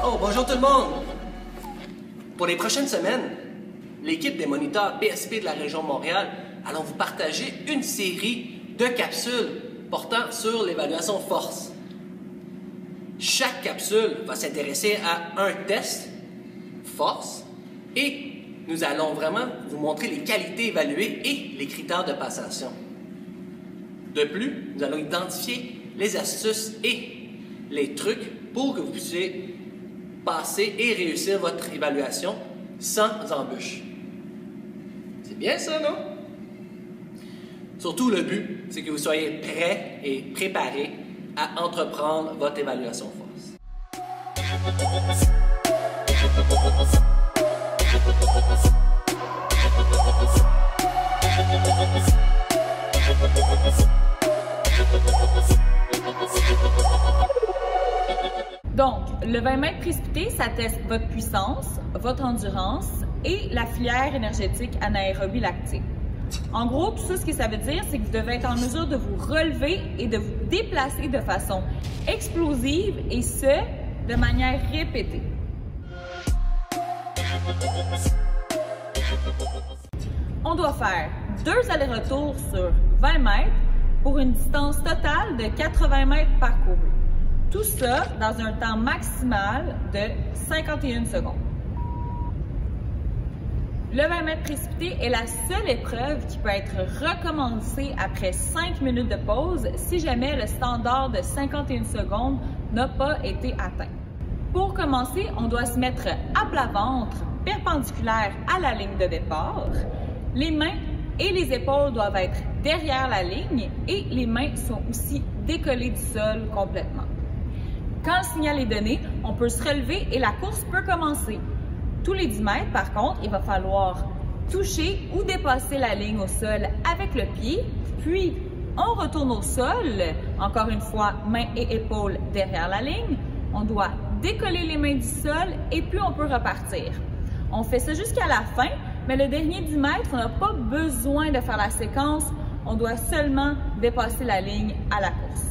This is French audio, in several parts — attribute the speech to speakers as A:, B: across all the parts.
A: Oh, bonjour tout le monde! Pour les prochaines semaines, l'équipe des moniteurs PSP de la région de Montréal allons vous partager une série de capsules portant sur l'évaluation force. Chaque capsule va s'intéresser à un test force et nous allons vraiment vous montrer les qualités évaluées et les critères de passation. De plus, nous allons identifier les astuces et les trucs pour que vous puissiez passer et réussir votre évaluation sans embûches. C'est bien ça, non? Surtout, le but, c'est que vous soyez prêts et préparés à entreprendre votre évaluation force.
B: Donc, le 20 mètres précipité, ça teste votre puissance, votre endurance et la filière énergétique anaérobie lactique. En gros, tout ça, ce que ça veut dire, c'est que vous devez être en mesure de vous relever et de vous déplacer de façon explosive et ce, de manière répétée. On doit faire 2 allers-retours sur 20 mètres pour une distance totale de 80 mètres parcourus. Tout ça dans un temps maximal de 51 secondes. Le 20 mètres précipité est la seule épreuve qui peut être recommencée après 5 minutes de pause si jamais le standard de 51 secondes n'a pas été atteint. Pour commencer, on doit se mettre à plat ventre, perpendiculaire à la ligne de départ. Les mains et les épaules doivent être derrière la ligne et les mains sont aussi décollées du sol complètement. Quand le signal est donné, on peut se relever et la course peut commencer. Tous les 10 mètres, par contre, il va falloir toucher ou dépasser la ligne au sol avec le pied, puis on retourne au sol, encore une fois, mains et épaules derrière la ligne. On doit décoller les mains du sol et puis on peut repartir. On fait ça jusqu'à la fin, mais le dernier 10 mètres, on n'a pas besoin de faire la séquence, on doit seulement dépasser la ligne à la course.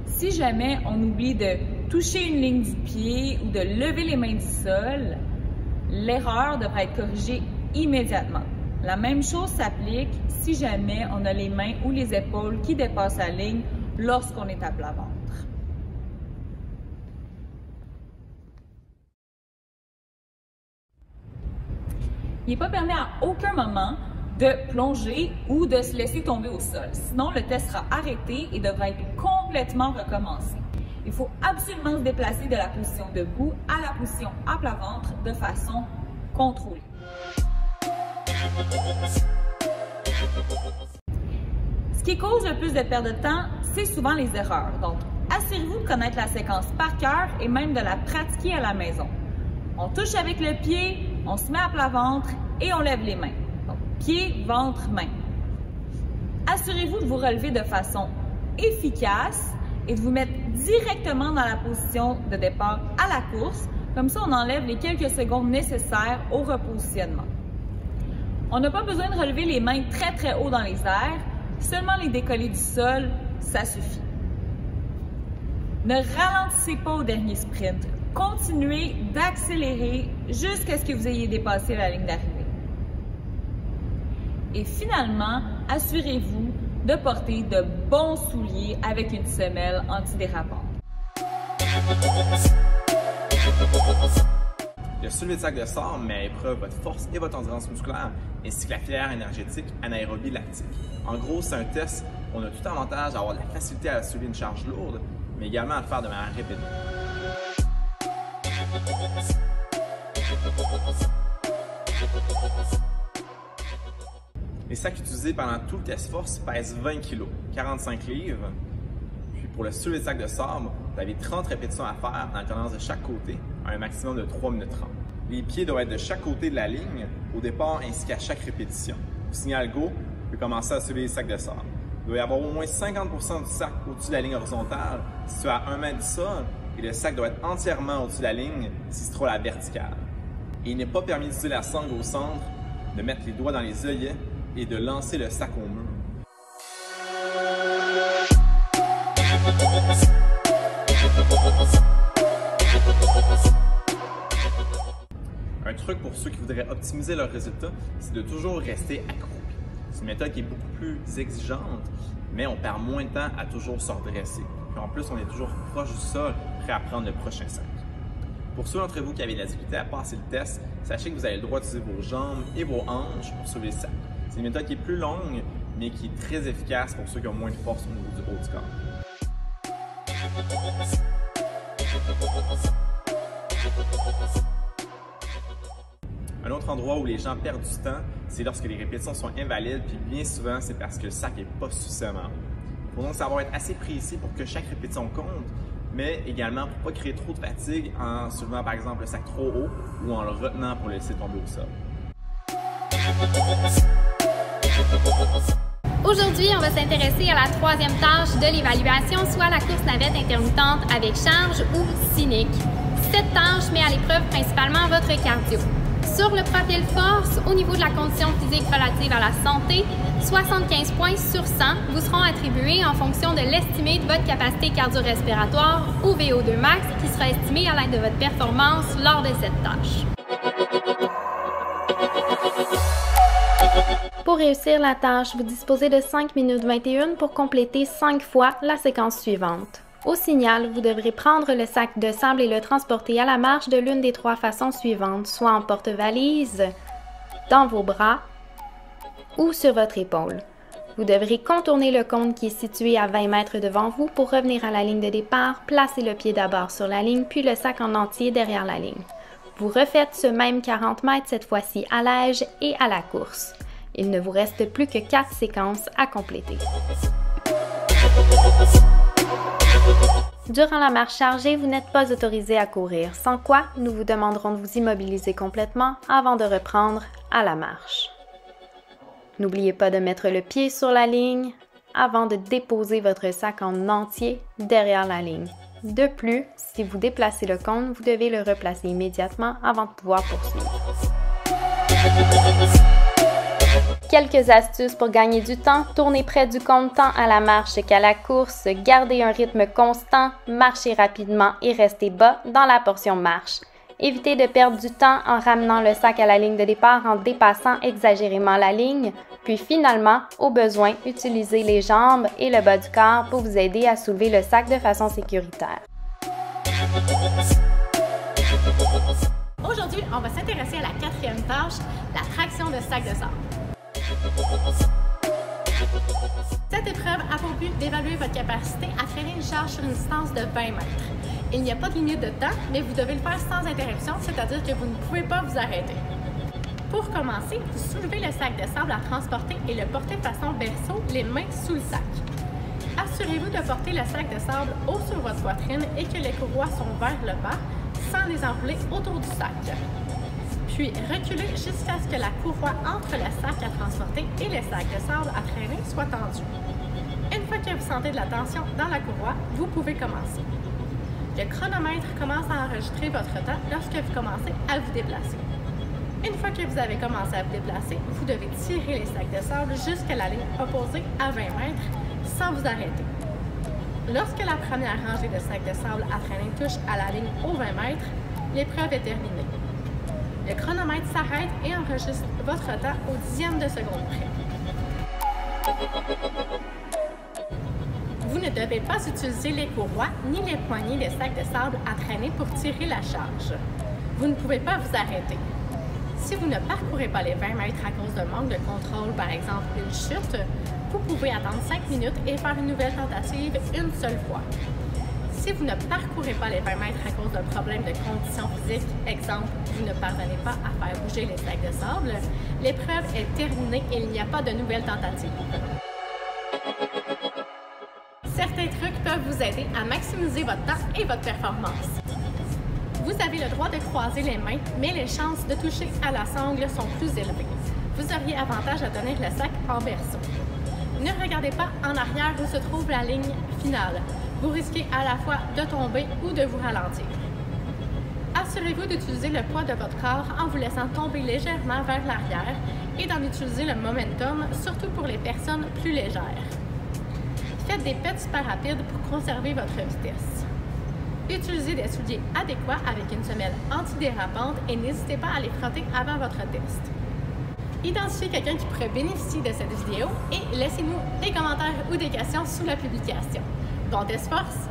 B: Si jamais on oublie de toucher une ligne du pied ou de lever les mains du sol, l'erreur devrait être corrigée immédiatement. La même chose s'applique si jamais on a les mains ou les épaules qui dépassent la ligne lorsqu'on est à plat ventre. Il n'est pas permis à aucun moment de plonger ou de se laisser tomber au sol. Sinon, le test sera arrêté et devra être complètement recommencé. Il faut absolument se déplacer de la position debout à la position à plat ventre de façon contrôlée. Ce qui cause le plus de perte de temps, c'est souvent les erreurs. Donc, assurez-vous de connaître la séquence par cœur et même de la pratiquer à la maison. On touche avec le pied, on se met à plat ventre et on lève les mains. Donc, pied, ventre, main. Assurez-vous de vous relever de façon efficace et de vous mettre directement dans la position de départ à la course. Comme ça, on enlève les quelques secondes nécessaires au repositionnement. On n'a pas besoin de relever les mains très très haut dans les airs, seulement les décoller du sol, ça suffit. Ne ralentissez pas au dernier sprint. Continuez d'accélérer jusqu'à ce que vous ayez dépassé la ligne d'arrivée. Et finalement, assurez-vous de porter de bons souliers avec une semelle antidérapante.
C: Le soulevé de sac de sort met à épreuve votre force et votre endurance musculaire, ainsi que la filière énergétique anaérobie lactique. En gros, c'est un test où on a tout avantage à avoir la facilité à soulever une charge lourde, mais également à le faire de manière répétée. Les sacs utilisés pendant tout le test force pèsent 20 kg, 45 livres. Puis pour le soulevé de sac de sable, vous avez 30 répétitions à faire en alternance de chaque côté, à un maximum de 3 minutes 30. Les pieds doivent être de chaque côté de la ligne au départ ainsi qu'à chaque répétition. Au signal go, vous pouvez commencer à soulever les sacs de sable. Il doit y avoir au moins 50% du sac au-dessus de la ligne horizontale situé à 1 mètre du sol et le sac doit être entièrement au-dessus de la ligne s'il se trouve à la verticale. Et il n'est pas permis d'utiliser la sangle au centre, de mettre les doigts dans les œillets et de lancer le sac au mur. Un truc pour ceux qui voudraient optimiser leurs résultats, c'est de toujours rester accroupi. C'est une méthode qui est beaucoup plus exigeante, mais on perd moins de temps à toujours se redresser. Puis en plus, on est toujours proche du sol, prêt à prendre le prochain sac. Pour ceux d'entre vous qui avaient de la difficulté à passer le test, sachez que vous avez le droit d'utiliser vos jambes et vos hanches pour soulever le sac. C'est une méthode qui est plus longue, mais qui est très efficace pour ceux qui ont moins de force au niveau du haut du corps. Un autre endroit où les gens perdent du temps, c'est lorsque les répétitions sont invalides, puis bien souvent, c'est parce que le sac n'est pas suffisamment haut. Il faut donc savoir être assez précis pour que chaque répétition compte, mais également pour ne pas créer trop de fatigue en soulevant par exemple le sac trop haut ou en le retenant pour le laisser tomber au sol.
D: Aujourd'hui, on va s'intéresser à la troisième tâche de l'évaluation, soit la course navette intermittente avec charge ou cynique. Cette tâche met à l'épreuve principalement votre cardio. Sur le profil force, au niveau de la condition physique relative à la santé, 75 points sur 100 vous seront attribués en fonction de l'estimé de votre capacité cardio-respiratoire ou VO2 max qui sera estimé à l'aide de votre performance lors de cette tâche. Pour réussir la tâche, vous disposez de 5 minutes 21 pour compléter 5 fois la séquence suivante. Au signal, vous devrez prendre le sac de sable et le transporter à la marche de l'une des 3 façons suivantes, soit en porte-valise, dans vos bras ou sur votre épaule. Vous devrez contourner le cône qui est situé à 20 mètres devant vous pour revenir à la ligne de départ, placer le pied d'abord sur la ligne, puis le sac en entier derrière la ligne. Vous refaites ce même 40 mètres cette fois-ci à l'âge et à la course. Il ne vous reste plus que 4 séquences à compléter. Durant la marche chargée, vous n'êtes pas autorisé à courir, sans quoi nous vous demanderons de vous immobiliser complètement avant de reprendre à la marche. N'oubliez pas de mettre le pied sur la ligne avant de déposer votre sac en entier derrière la ligne. De plus, si vous déplacez le cône, vous devez le replacer immédiatement avant de pouvoir poursuivre. Quelques astuces pour gagner du temps. Tournez près du cône tant à la marche qu'à la course. Gardez un rythme constant. Marchez rapidement et restez bas dans la portion marche. Évitez de perdre du temps en ramenant le sac à la ligne de départ en dépassant exagérément la ligne. Puis finalement, au besoin, utilisez les jambes et le bas du corps pour vous aider à soulever le sac de façon sécuritaire.
E: Aujourd'hui, on va s'intéresser à la quatrième tâche, la traction de sac de sable. Cette épreuve a pour but d'évaluer votre capacité à traîner une charge sur une distance de 20 mètres. Il n'y a pas de limite de temps, mais vous devez le faire sans interruption, c'est-à-dire que vous ne pouvez pas vous arrêter. Pour commencer, vous soulevez le sac de sable à transporter et le portez de façon verso, les mains sous le sac. Assurez-vous de porter le sac de sable haut sur votre poitrine et que les courroies sont vers le bas, sans les enrouler autour du sac. Puis reculez jusqu'à ce que la courroie entre le sac à transporter et le sac de sable à traîner soit tendu. Une fois que vous sentez de la tension dans la courroie, vous pouvez commencer. Le chronomètre commence à enregistrer votre temps lorsque vous commencez à vous déplacer. Une fois que vous avez commencé à vous déplacer, vous devez tirer les sacs de sable jusqu'à la ligne opposée à 20 mètres sans vous arrêter. Lorsque la première rangée de sacs de sable à traîner touche à la ligne aux 20 mètres, l'épreuve est terminée. Le chronomètre s'arrête et enregistre votre temps au dixième de seconde près. Vous ne devez pas utiliser les courroies ni les poignées des sacs de sable à traîner pour tirer la charge. Vous ne pouvez pas vous arrêter. Si vous ne parcourez pas les 20 mètres à cause d'un manque de contrôle, par exemple une chute, vous pouvez attendre 5 minutes et faire une nouvelle tentative une seule fois. Si vous ne parcourez pas les 20 mètres à cause d'un problème de condition physique, exemple, vous ne parvenez pas à faire bouger les sacs de sable, l'épreuve est terminée et il n'y a pas de nouvelle tentative. Certains trucs peuvent vous aider à maximiser votre temps et votre performance. Vous avez le droit de croiser les mains, mais les chances de toucher à la sangle sont plus élevées. Vous auriez avantage à tenir le sac en berceau. Ne regardez pas en arrière où se trouve la ligne finale. Vous risquez à la fois de tomber ou de vous ralentir. Assurez-vous d'utiliser le poids de votre corps en vous laissant tomber légèrement vers l'arrière et d'en utiliser le momentum, surtout pour les personnes plus légères. Faites des petits pas rapides pour conserver votre vitesse. Utilisez des souliers adéquats avec une semelle antidérapante et n'hésitez pas à les frotter avant votre test. Identifiez quelqu'un qui pourrait bénéficier de cette vidéo et laissez-nous des commentaires ou des questions sous la publication. Bon test force!